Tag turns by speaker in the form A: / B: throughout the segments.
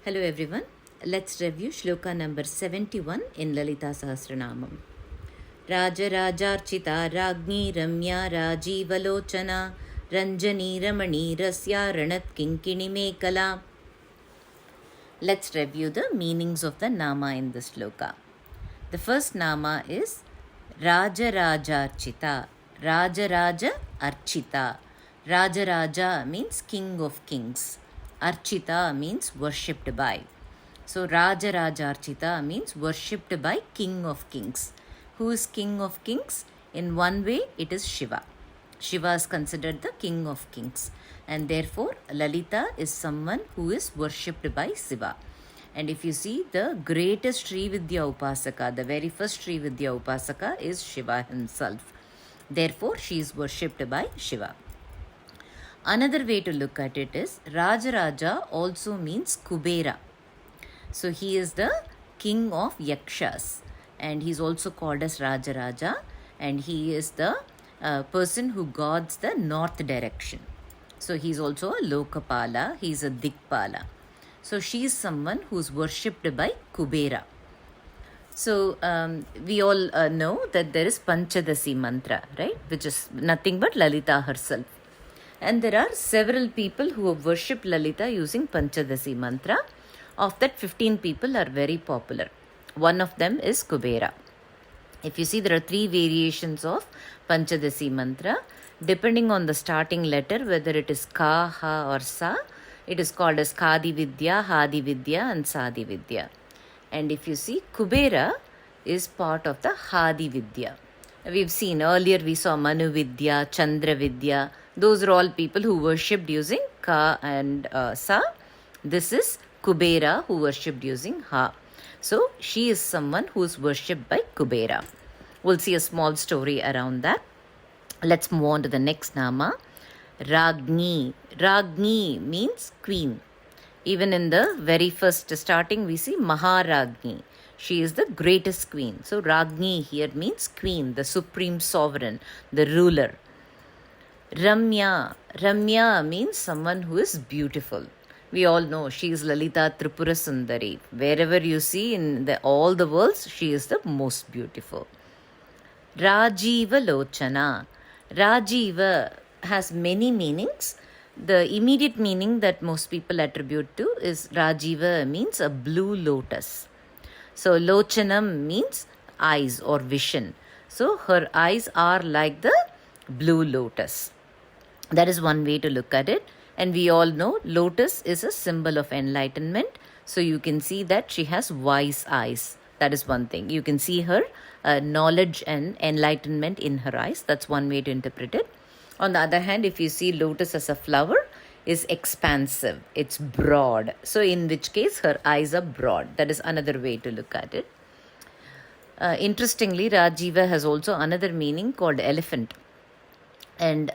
A: Hello everyone, let's review shloka number 71 in Lalita Sahasranamam. Rājarājārchitā rāඥī ramyā rājīvalochanā rañjanī ramaṇī rasyā raṇatkiṅkiṇi mekhalā. Let's review the meanings of the nama in this shloka. The first nama is rājarājārchitā. Rājarājārchitā. Rājaraja means king of kings. Archita means worshipped by. So rājarājārchitā means worshipped by king of kings. Who is king of kings? In one way it is Shiva. Shiva is considered the king of kings, and therefore Lalita is someone who is worshipped by Shiva. And if you see, the greatest Sri Vidya Upasaka, the very first Sri Vidya Upasaka is Shiva himself. Therefore she is worshipped by Shiva. Another way to look at it is Rājaraja also means Kubera. So he is the king of Yakshas, and he is also called as Rājaraja, and he is the person who guards the north direction. So he is also a Lokapala, he is a Dikpala. So she is someone who is worshipped by Kubera. So we all know that there is Panchadasi mantra, right, which is nothing but Lalita herself. And there are several people who have worshipped Lalita using Panchadasi mantra. Of that, 15 people are very popular. One of them is Kubera. If you see, there are 3 variations of Panchadasi mantra. Depending on the starting letter, whether it is Ka, Ha or Sa, it is called as Kadi Vidya, Hadi Vidya and Sadi Vidya. And if you see, Kubera is part of the Hadi Vidya. We've seen earlier, we saw Manu Vidya, Chandra Vidya. Those are all people who worshipped using Ka and Sa. This is Kubera who worshipped using Ha. So she is someone who is worshipped by Kubera. We'll see a small story around that. Let's move on to the next nama. rāGYnī. rāGYnī means queen. Even in the very first starting, we see Maharāģņī. She is the greatest queen. So rāGYnī here means queen, the supreme sovereign, the ruler. Ramyā. Ramyā means someone who is beautiful. We all know she is Lalita Tripura Sundari. Wherever you see in all the worlds, she is the most beautiful. Rājīvalochanā. Rājiva has many meanings. The immediate meaning that most people attribute to is Rājiva means a blue lotus. So Lochanam means eyes or vision. So her eyes are like the blue lotus. That is one way to look at it. And we all know lotus is a symbol of enlightenment. So you can see that she has wise eyes. That is one thing. You can see her knowledge and enlightenment in her eyes. That's one way to interpret it. On the other hand, if you see lotus as a flower, is expansive. It's broad. So in which case her eyes are broad. That is another way to look at it. Interestingly, Rājiva has also another meaning called elephant. And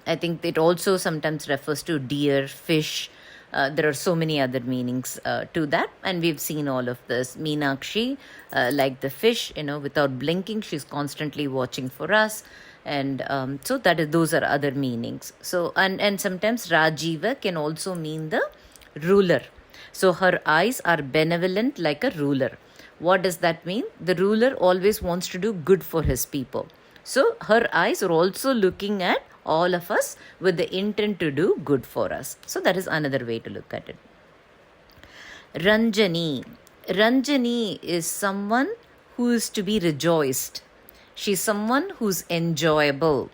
A: I think it also sometimes refers to deer, fish. There are so many other meanings to that. And we've seen all of this. Meenakshi, like the fish, without blinking, she's constantly watching for us. And so those are other meanings. So and sometimes Rājiva can also mean the ruler. So her eyes are benevolent like a ruler. What does that mean? The ruler always wants to do good for his people. So her eyes are also looking at all of us with the intent to do good for us. So that is another way to look at it. Rañjanī. Rañjanī is someone who is to be rejoiced. She is someone who is enjoyable.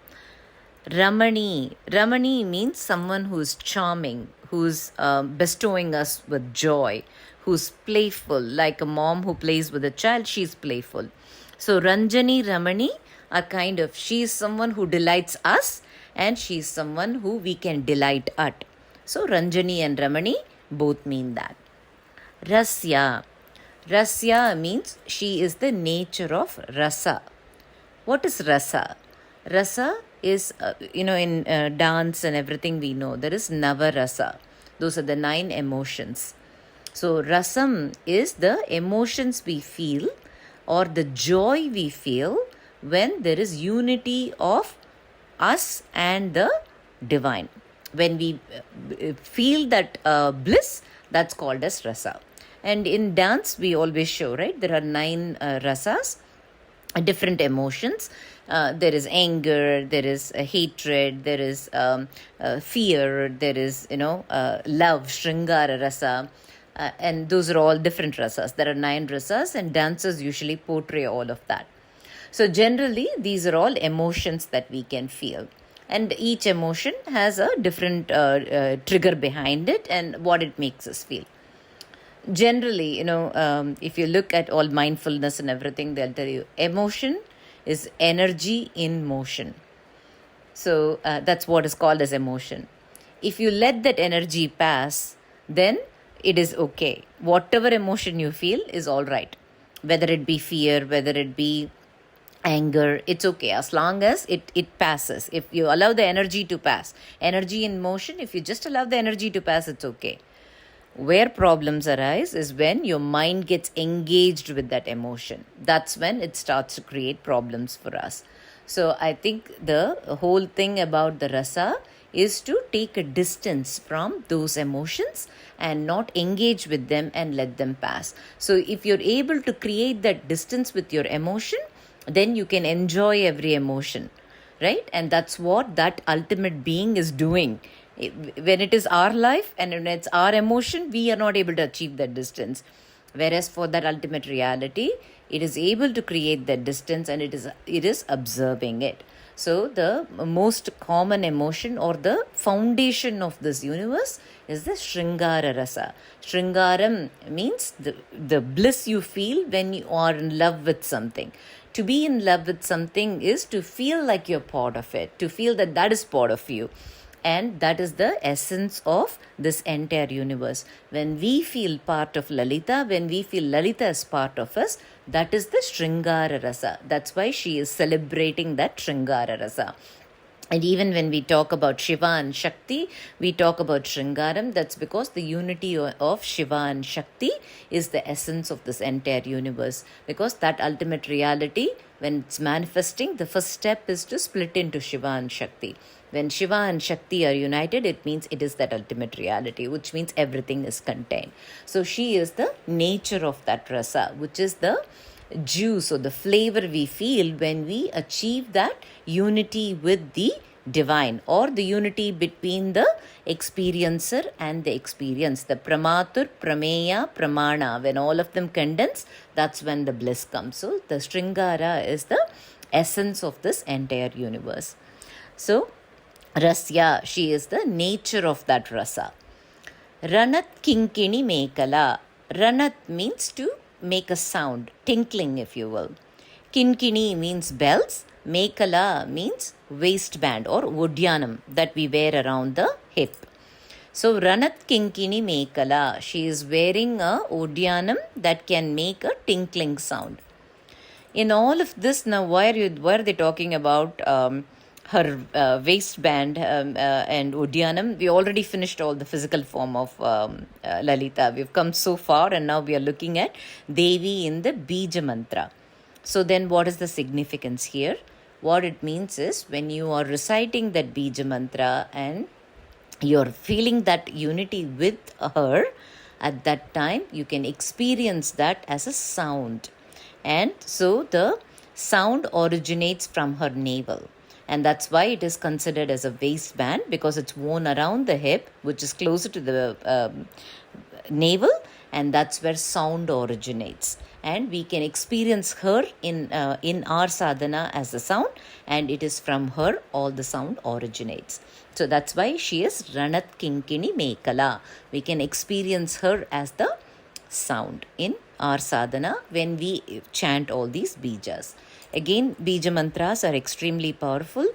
A: Ramaṇī. Ramaṇī means someone who is charming, who is bestowing us with joy, who is playful. Like a mom who plays with a child, she is playful. So Rañjanī, Ramaṇī are kind of, she is someone who delights us and she is someone who we can delight at. So Rañjanī and Ramaṇī both mean that. Rasyā. Rasyā means she is the nature of rasa. What is rasa? Rasa is, in dance and everything we know, there is Navarasa. Those are the 9 emotions. So rasam is the emotions we feel or the joy we feel when there is unity of us and the divine. When we feel that bliss, That's called as rasa. And in dance, we always show, right? There are 9 rasas, different emotions. There is anger, there is hatred, there is fear, there is, love, Shringara rasa. And those are all different rasas. There are 9 rasas, and dancers usually portray all of that. So generally, these are all emotions that we can feel. And each emotion has a different trigger behind it and what it makes us feel. Generally, if you look at all mindfulness and everything, they'll tell you emotion is energy in motion. So that's what is called as emotion. If you let that energy pass, then it is okay. Whatever emotion you feel is all right. Whether it be fear, whether it be anger, it's okay as long as it passes. If you allow the energy to pass, energy in motion, if you just allow the energy to pass, it's okay. Where problems arise is when your mind gets engaged with that emotion. That's when it starts to create problems for us. So I think the whole thing about the rasa is to take a distance from those emotions and not engage with them and let them pass. So if you're able to create that distance with your emotion, then you can enjoy every emotion, right? And that's what that ultimate being is doing. When it is our life and when it's our emotion, we are not able to achieve that distance. Whereas for that ultimate reality, it is able to create that distance and it is observing it. So the most common emotion or the foundation of this universe is the Shringara rasa. Shringaram means the bliss you feel when you are in love with something. To be in love with something is to feel like you're part of it, to feel that that is part of you. And that is the essence of this entire universe. When we feel part of Lalita, when we feel Lalita as part of us, that is the Shringara rasa. That's why she is celebrating that Shringara rasa. And even when we talk about Shiva and Shakti, we talk about Shringaram. That's because the unity of Shiva and Shakti is the essence of this entire universe. Because that ultimate reality, when it's manifesting, the first step is to split into Shiva and Shakti. When Shiva and Shakti are united, it means it is that ultimate reality, which means everything is contained. So she is the nature of that rasa, which is the juice or the flavor we feel when we achieve that unity with the divine, or the unity between the experiencer and the experience. The pramatur, prameya, pramana, when all of them condense, that's when the bliss comes. So the Shringara is the essence of this entire universe. So rasyā, she is the nature of that rasa. raṇatkiṅkiṇi mekhalā. Ranat means to make a sound, tinkling if you will. Kinkini means bells. Mekhalā means waistband or udyanam that we wear around the hip. So raṇatkiṅkiṇi mekhalā, she is wearing a udyanam that can make a tinkling sound. In all of this, now why are they talking about her waistband and udyanam? We already finished all the physical form of Lalita. We've come so far and now we are looking at Devi in the Bija mantra. So then what is the significance here? What it means is when you are reciting that Bija mantra and you're feeling that unity with her, at that time you can experience that as a sound. And so the sound originates from her navel. And that's why it is considered as a waistband, because it's worn around the hip, which is closer to the navel, and that's where sound originates. And we can experience her in our sadhana as a sound, and it is from her all the sound originates. So that's why she is raṇatkiṅkiṇi mekhalā. We can experience her as the sound in our sadhana when we chant all these bijas. Again, bija mantras are extremely powerful.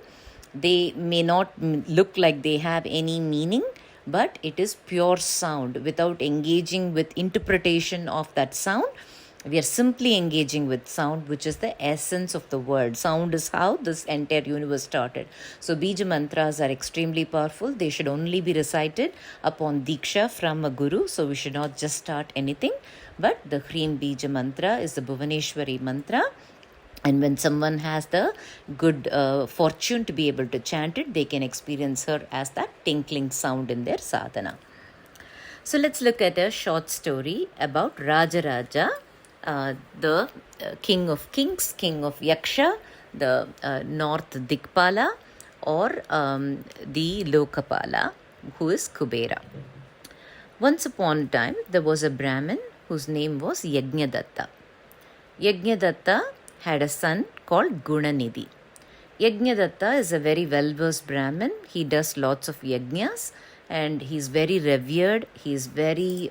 A: They may not look like they have any meaning, but it is pure sound. Without engaging with interpretation of that sound, we are simply engaging with sound, which is the essence of the word. Sound is how this entire universe started. So bija mantras are extremely powerful. They should only be recited upon diksha from a guru. So we should not just start anything. But the Hrim bija mantra is the Bhuvaneshwari mantra. And when someone has the good fortune to be able to chant it, they can experience her as that tinkling sound in their sadhana. So let's look at a short story about Rājārājā, the king of kings, king of Yaksha, the North Dikpala, or the Lokapala, who is Kubera. Once upon a time, there was a Brahmin whose name was Yajñadatta. Yajñadatta had a son called Gunanidhi. Yajñadatta is a very well-versed Brahmin. He does lots of yajñas and he's very revered. He's very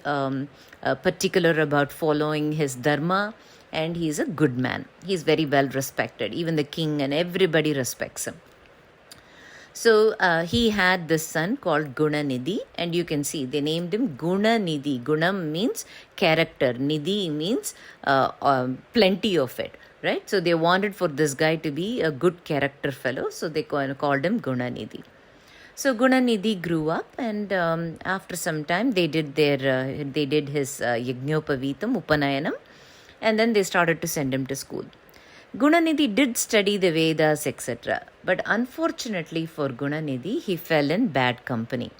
A: particular about following his dharma, and he's a good man. He's very well respected. Even the king and everybody respects him. So he had this son called Gunanidhi, and you can see they named him Gunanidhi. Gunam means character, Nidhi means plenty of it, right? So they wanted for this guy to be a good character fellow, so they called him Gunanidhi. So Gunanidhi grew up, and after some time they did his Yajñopavitam, Upanayanam, and then they started to send him to school. Gunanidhi did study the Vedas, etc. But unfortunately for Gunanidhi, he fell in bad company.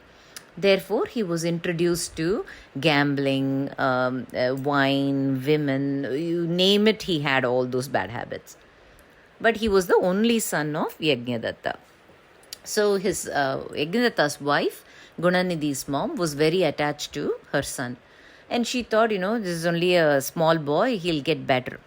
A: Therefore, he was introduced to gambling, wine, women, you name it, he had all those bad habits. But he was the only son of Yajñadatta. So his Yajñadatta's wife, Gunanidhi's mom, was very attached to her son. And she thought, this is only a small boy, he'll get better.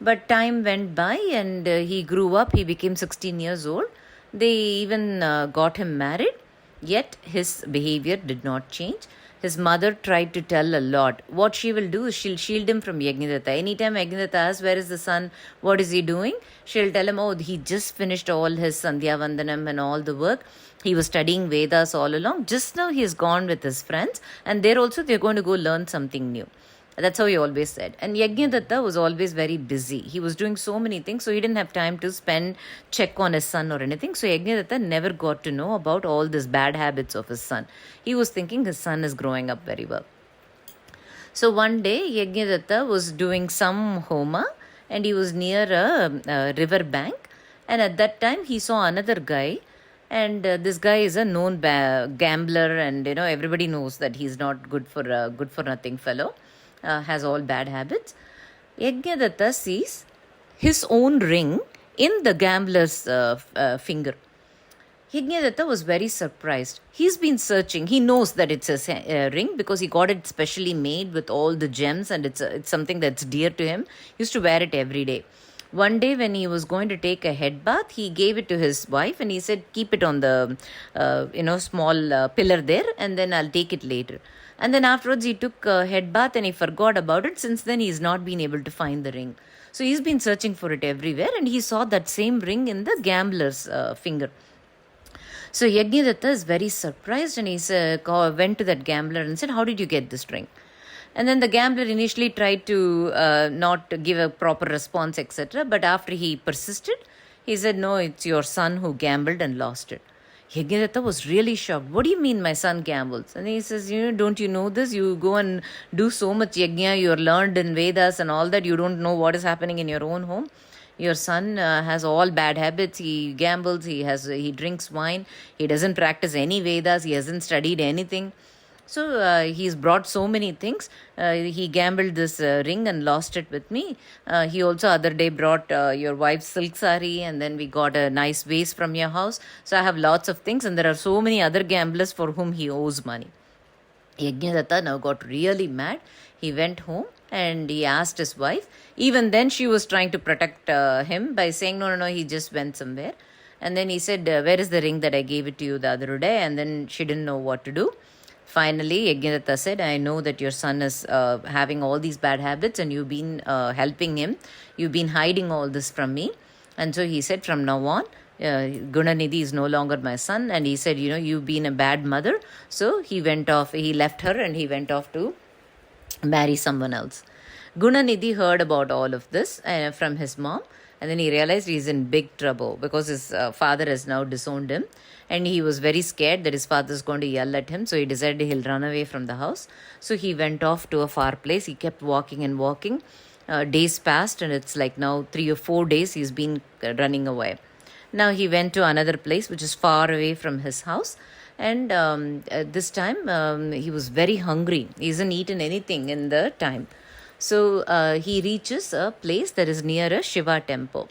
A: But time went by and he grew up, he became 16 years old. They even got him married, yet his behavior did not change. His mother tried to tell a lot. What she will do is she'll shield him from Yajñadatta. Anytime Yajñadatta asks, where is the son, what is he doing? She'll tell him, oh, he just finished all his Sandhya Vandanam and all the work. He was studying Vedas all along. Just now he has gone with his friends, and they're going to go learn something new. That's how he always said. And Yajñadatta was always very busy. He was doing so many things, so he didn't have time to check on his son or anything. So Yajñadatta never got to know about all these bad habits of his son. He was thinking his son is growing up very well. So one day, Yajñadatta was doing some homa, and he was near a river bank. And at that time, he saw another guy. And this guy is a known gambler, and everybody knows that he's not good for nothing fellow. Has all bad habits. Yajñadatta sees his own ring in the gambler's finger. Yajñadatta was very surprised. He's been searching. He knows that it's a ring because he got it specially made with all the gems, and it's something that's dear to him. He used to wear it every day. One day when he was going to take a head bath, he gave it to his wife and he said, keep it on the small pillar there, and then I'll take it later. And then afterwards he took a head bath and he forgot about it. Since then he's not been able to find the ring. So he's been searching for it everywhere, and he saw that same ring in the gambler's finger. So Yajñadatta is very surprised, and he went to that gambler and said, how did you get this ring? And then the gambler initially tried to not give a proper response, etc. But after he persisted, he said, no, it's your son who gambled and lost it. Yajñadatta was really shocked. What do you mean my son gambles? And he says, don't you know this? You go and do so much yajna, you're learned in Vedas and all that. You don't know what is happening in your own home. Your son has all bad habits. He gambles, he drinks wine. He doesn't practice any Vedas. He hasn't studied anything. So he's brought so many things. He gambled this ring and lost it with me. He also other day brought your wife's silk sari, and then we got a nice vase from your house. So I have lots of things, and there are so many other gamblers for whom he owes money. Yajñadatta now got really mad. He went home and he asked his wife. Even then she was trying to protect him by saying, no, he just went somewhere. And then he said, where is the ring that I gave it to you the other day? And then she didn't know what to do. Finally, Yajñadatta said, I know that your son is having all these bad habits and you've been helping him. You've been hiding all this from me. And so he said, from now on, Gunanidhi is no longer my son. And he said, you've been a bad mother. So he left her and he went off to marry someone else. Gunanidhi heard about all of this from his mom. And then he realized he's in big trouble because his father has now disowned him. And he was very scared that his father is going to yell at him. So he decided he'll run away from the house. So he went off to a far place. He kept walking and walking. Days passed, and it's like now 3 or 4 days he's been running away. Now he went to another place which is far away from his house. And this time he was very hungry. He hasn't eaten anything in the time. So he reaches a place that is near a Shiva temple.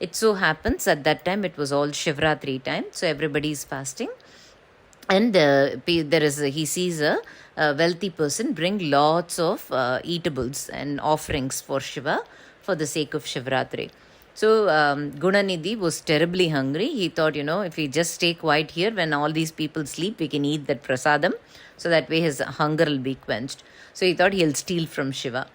A: It so happens at that time it was all Shivratri time, so everybody is fasting. And he sees a wealthy person bring lots of eatables and offerings for Shiva for the sake of Shivratri. So Gunanidhi was terribly hungry. He thought, if we just stay quiet here, when all these people sleep, we can eat that prasadam. So that way his hunger will be quenched. So he thought he'll steal from Shiva.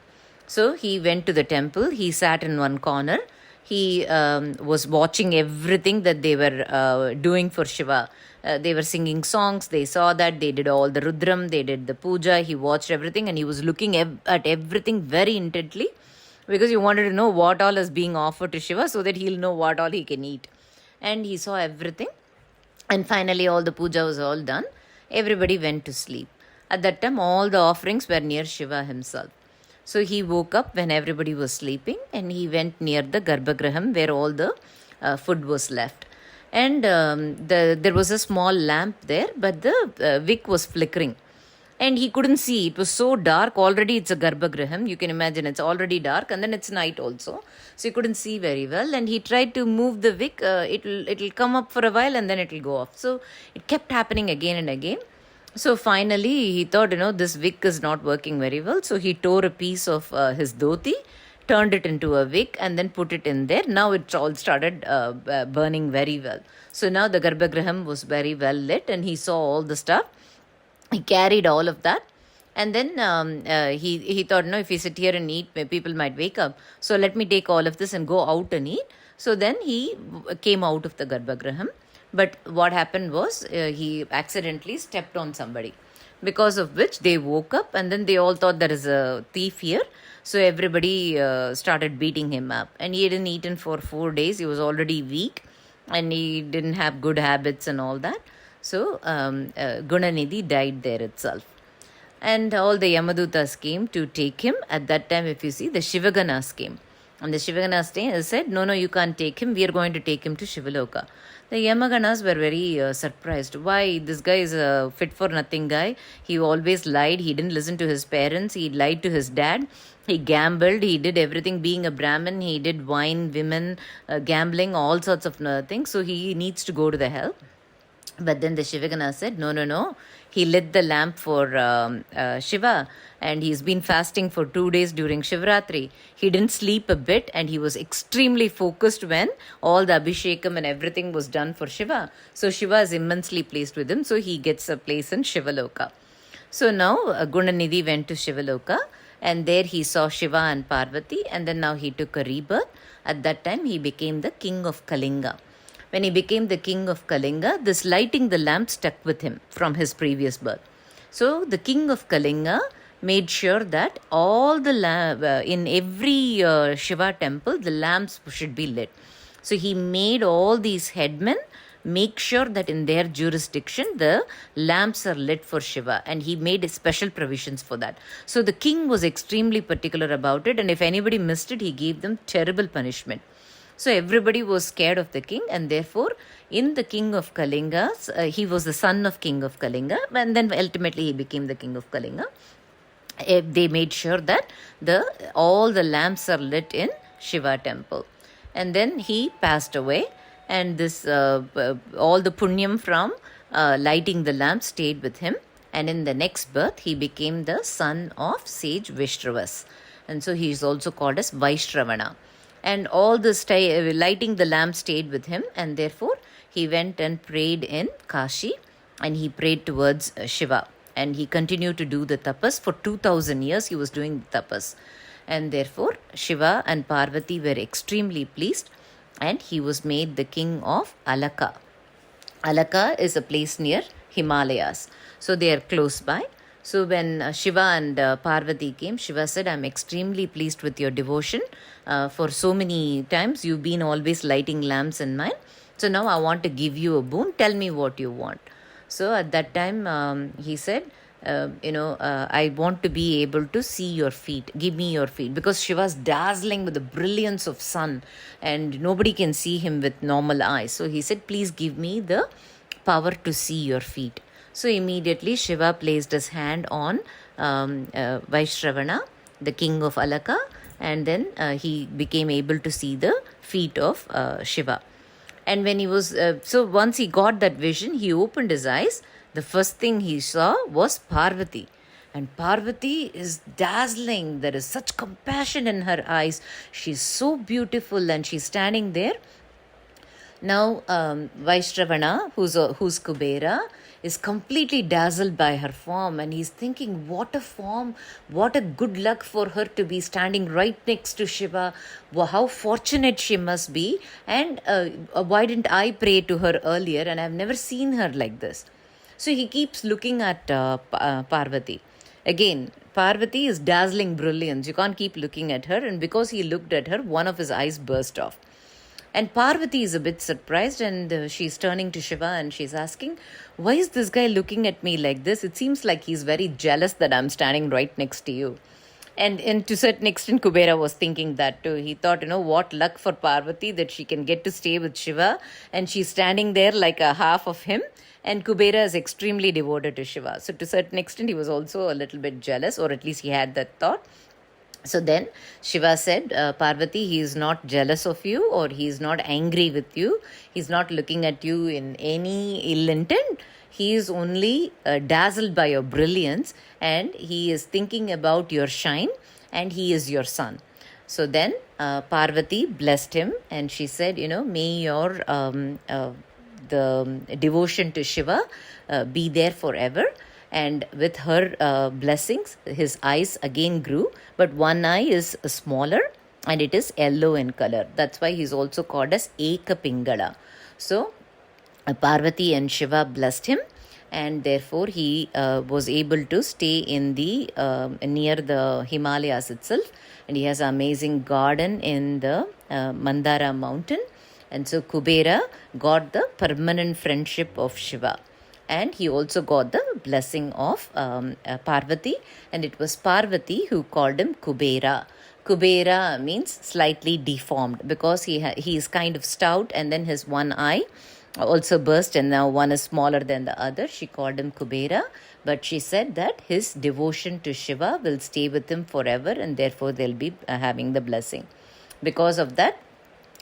A: So he went to the temple. He sat in one corner. He was watching everything that they were doing for Shiva. They were singing songs. They saw that. They did all the Rudram. They did the puja. He watched everything and he was looking at everything very intently, because he wanted to know what all is being offered to Shiva so that he'll know what all he can eat. And he saw everything. And finally all the puja was all done. Everybody went to sleep. At that time all the offerings were near Shiva himself. So he woke up when everybody was sleeping and he went near the Garbhagraham where all the food was left. And there was a small lamp there, but the wick was flickering. And he couldn't see. It was so dark. Already it's a Garbhagraham. You can imagine it's already dark and then it's night also. So he couldn't see very well. And he tried to move the wick. It'll come up for a while and then it'll go off. So it kept happening again and again. So finally he thought, this wick is not working very well. So he tore a piece of his dhoti, turned it into a wick and then put it in there. Now it all started burning very well. So now the Garbhagraham was very well lit and he saw all the stuff. He carried all of that. And then he thought, if we sit here and eat, people might wake up. So let me take all of this and go out and eat. So then he came out of the Garbhagraham. But what happened was he accidentally stepped on somebody, because of which they woke up and then they all thought there is a thief here. So everybody started beating him up. And he hadn't eaten for 4 days. He was already weak and he didn't have good habits and all that. So Gunanidhi died there itself. And all the Yamadutas came to take him. At that time, if you see, the Shivaganas came. And the Shivaganas said, no, you can't take him. We are going to take him to Shivaloka. The Yamaganas were very surprised. Why? This guy is a fit-for-nothing guy. He always lied. He didn't listen to his parents. He lied to his dad. He gambled. He did everything. Being a Brahmin, he did wine, women, gambling, all sorts of things. So he needs to go to the hell. But then the Shivagana said, no. He lit the lamp for Shiva and he's been fasting for 2 days during Shivratri. He didn't sleep a bit and he was extremely focused when all the Abhishekam and everything was done for Shiva. So Shiva is immensely pleased with him. So he gets a place in Shivaloka. So now Gunanidhi went to Shivaloka and there he saw Shiva and Parvati and then now he took a rebirth. At that time he became the king of Kalinga. When he became the king of Kalinga, this lighting the lamp stuck with him from his previous birth. So the king of Kalinga made sure that all the in every Shiva temple, the lamps should be lit. So he made all these headmen make sure that in their jurisdiction, the lamps are lit for Shiva. And he made special provisions for that. So the king was extremely particular about it. And if anybody missed it, he gave them terrible punishment. So everybody was scared of the king and therefore in the king of Kalinga, he was the son of king of Kalinga and then ultimately he became the king of Kalinga. They made sure that all the lamps are lit in Shiva temple. And then he passed away and this all the punyam from lighting the lamp stayed with him. And in the next birth, he became the son of sage Vishtravas. And so he is also called as Vaishravana. And all this lighting the lamp stayed with him and therefore he went and prayed in Kashi and he prayed towards Shiva. And he continued to do the tapas. For 2000 years he was doing the tapas. And therefore Shiva and Parvati were extremely pleased and he was made the king of Alaka. Alaka is a place near Himalayas. So they are close by. So when Shiva and Parvati came, Shiva said, I'm extremely pleased with your devotion. For so many times, you've been always lighting lamps in mine. So now I want to give you a boon. Tell me what you want. So at that time, he said, I want to be able to see your feet. Give me your feet. Because Shiva's dazzling with the brilliance of sun and nobody can see him with normal eyes. So he said, please give me the power to see your feet. So immediately Shiva placed his hand on Vaishravana, the king of Alaka, and then he became able to see the feet of Shiva. And when he was, so once he got that vision, he opened his eyes. The first thing he saw was Parvati. And Parvati is dazzling. There is such compassion in her eyes. She's so beautiful and she's standing there. Now, Vaishravana, who's Kubera, is completely dazzled by her form, and he's thinking, what a form, what a good luck for her to be standing right next to Shiva. How fortunate she must be, and why didn't I pray to her earlier, and I've never seen her like this. So he keeps looking at Parvati. Again, Parvati is dazzling brilliance. You can't keep looking at her, and because he looked at her, one of his eyes burst off. And Parvati is a bit surprised, and she's turning to Shiva and she's asking, why is this guy looking at me like this? It seems like he's very jealous that I'm standing right next to you. And to a certain extent, Kubera was thinking that too. He thought, what luck for Parvati that she can get to stay with Shiva, and she's standing there like a half of him. And Kubera is extremely devoted to Shiva. So to a certain extent, he was also a little bit jealous, or at least he had that thought. So then Shiva said, Parvati, he is not jealous of you, or he is not angry with you. He's not looking at you in any ill intent. He is only dazzled by your brilliance, and he is thinking about your shine, and he is your son. So then Parvati blessed him, and she said, may your the devotion to Shiva be there forever. And with her blessings, his eyes again grew, but one eye is smaller and it is yellow in color. That's why he's also called as Ekapingala. So Parvati and Shiva blessed him, and therefore he was able to stay in the near the Himalayas itself, and he has an amazing garden in the Mandara mountain. And so Kubera got the permanent friendship of Shiva. And he also got the blessing of Parvati, and it was Parvati who called him Kubera. Kubera means slightly deformed, because he is kind of stout, and then his one eye also burst, and now one is smaller than the other. She called him Kubera, but she said that his devotion to Shiva will stay with him forever, and therefore they'll be having the blessing. Because of that,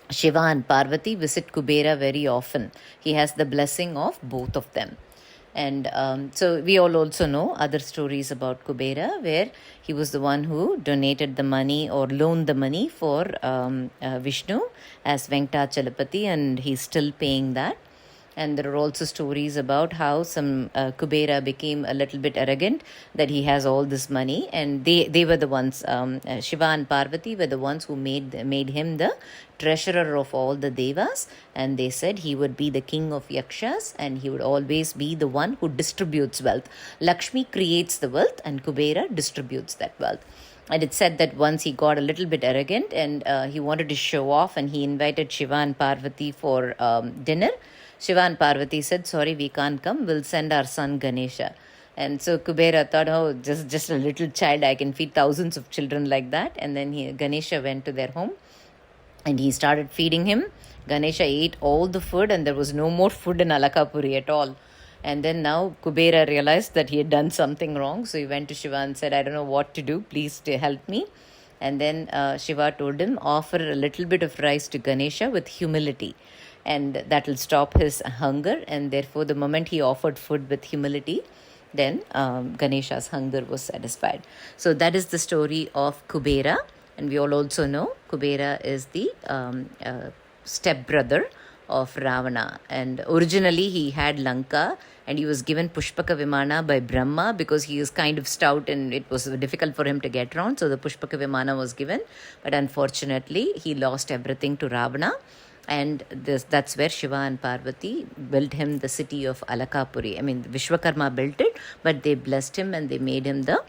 A: Shiva and Parvati visit Kubera very often. He has the blessing of both of them. And so we all also know other stories about Kubera, where he was the one who donated the money or loaned the money for Vishnu as Venkatachalapati, and he's still paying that. And there are also stories about how some Kubera became a little bit arrogant, that he has all this money, and they were the ones, Shiva and Parvati were the ones who made him the treasurer of all the devas, and they said he would be the king of yakshas, and he would always be the one who distributes wealth. Lakshmi creates the wealth, and Kubera distributes that wealth. And it said that once he got a little bit arrogant, and he wanted to show off, and he invited Shiva and Parvati for dinner. Shiva and Parvati said, sorry, we can't come, we'll send our son Ganesha. And so Kubera thought, just a little child, I can feed thousands of children like that. And then Ganesha went to their home, and he started feeding him. Ganesha ate all the food, and there was no more food in Alakapuri at all. And then now Kubera realized that he had done something wrong. So he went to Shiva and said, I don't know what to do, please help me. And then Shiva told him, offer a little bit of rice to Ganesha with humility, and that will stop his hunger. And therefore, the moment he offered food with humility, then Ganesha's hunger was satisfied. So that is the story of Kubera. And we all also know Kubera is the stepbrother of Ravana. And originally he had Lanka, and he was given Pushpaka Vimana by Brahma because he is kind of stout and it was difficult for him to get around. So the Pushpaka Vimana was given. But unfortunately, he lost everything to Ravana. And that's where Shiva and Parvati built him the city of Alakapuri. I mean, Vishwakarma built it, but they blessed him and they made him the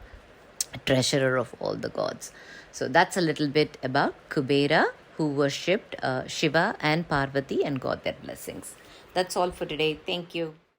A: treasurer of all the gods. So that's a little bit about Kubera, who worshipped Shiva and Parvati and got their blessings. That's all for today. Thank you.